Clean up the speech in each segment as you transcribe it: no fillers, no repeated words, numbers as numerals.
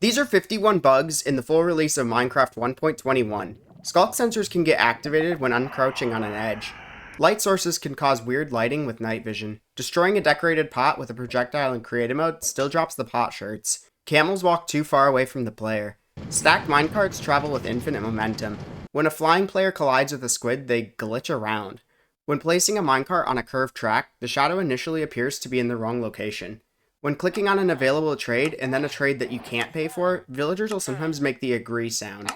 These are 51 bugs in the full release of Minecraft 1.21. Skulk sensors can get activated when uncrouching on an edge. Light sources can cause weird lighting with night vision. Destroying a decorated pot with a projectile in creative mode still drops the pot shards. Camels walk too far away from the player. Stacked minecarts travel with infinite momentum. When a flying player collides with a squid, they glitch around. When placing a minecart on a curved track, the shadow initially appears to be in the wrong location. When clicking on an available trade, and then a trade that you can't pay for, villagers will sometimes make the agree sound.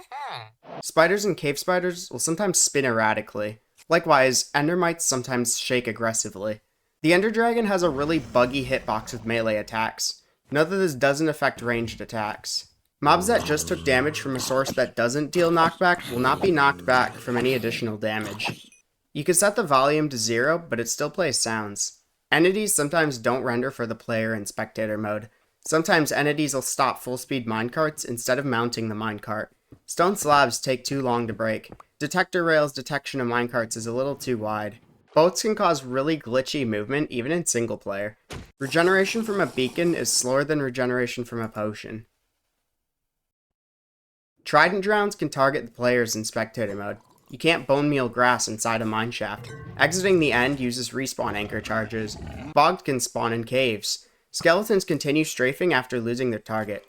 Spiders and cave spiders will sometimes spin erratically. Likewise, endermites sometimes shake aggressively. The ender dragon has a really buggy hitbox with melee attacks. Note that this doesn't affect ranged attacks. Mobs that just took damage from a source that doesn't deal knockback will not be knocked back from any additional damage. You can set the volume to 0, but it still plays sounds. Entities sometimes don't render for the player in spectator mode. Sometimes entities will stop full-speed minecarts instead of mounting the minecart. Stone slabs take too long to break. Detector rails' detection of minecarts is a little too wide. Boats can cause really glitchy movement even in single player. Regeneration from a beacon is slower than regeneration from a potion. Trident drowns can target the players in spectator mode. You can't bone meal grass inside a mineshaft. Exiting the end uses respawn anchor charges. Bogged can spawn in caves. Skeletons continue strafing after losing their target.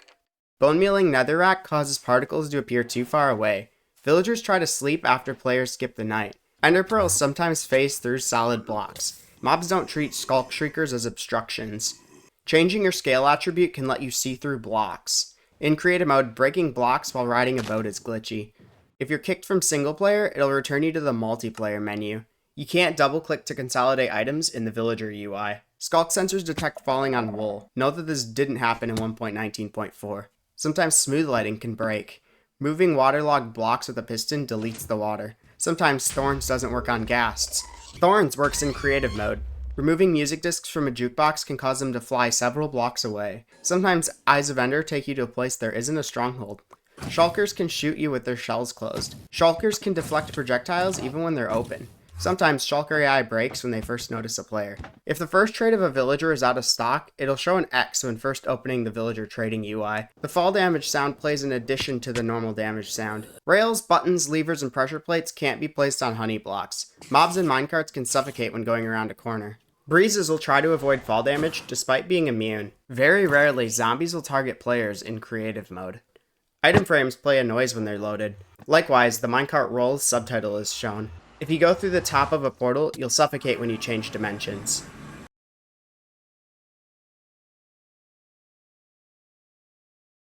Bone mealing netherrack causes particles to appear too far away. Villagers try to sleep after players skip the night. Ender pearls sometimes phase through solid blocks. Mobs don't treat skulk shriekers as obstructions. Changing your scale attribute can let you see through blocks. In creative mode, breaking blocks while riding a boat is glitchy. If you're kicked from single player, it'll return you to the multiplayer menu. You can't double click to consolidate items in the villager UI. Skulk sensors detect falling on wool. Note that this didn't happen in 1.19.4. Sometimes smooth lighting can break. Moving waterlogged blocks with a piston deletes the water. Sometimes Thorns doesn't work on ghasts. Thorns works in creative mode. Removing music discs from a jukebox can cause them to fly several blocks away. Sometimes Eyes of Ender take you to a place there isn't a stronghold. Shulkers can shoot you with their shells closed. Shulkers can deflect projectiles even when they're open. Sometimes Shulker AI breaks when they first notice a player. If the first trade of a villager is out of stock, it'll show an X when first opening the villager trading UI. The fall damage sound plays in addition to the normal damage sound. Rails, buttons, levers, and pressure plates can't be placed on honey blocks. Mobs and minecarts can suffocate when going around a corner. Breezes will try to avoid fall damage despite being immune. Very rarely, zombies will target players in creative mode. Item frames play a noise when they're loaded. Likewise, the minecart rolls subtitle is shown. If you go through the top of a portal, you'll suffocate when you change dimensions.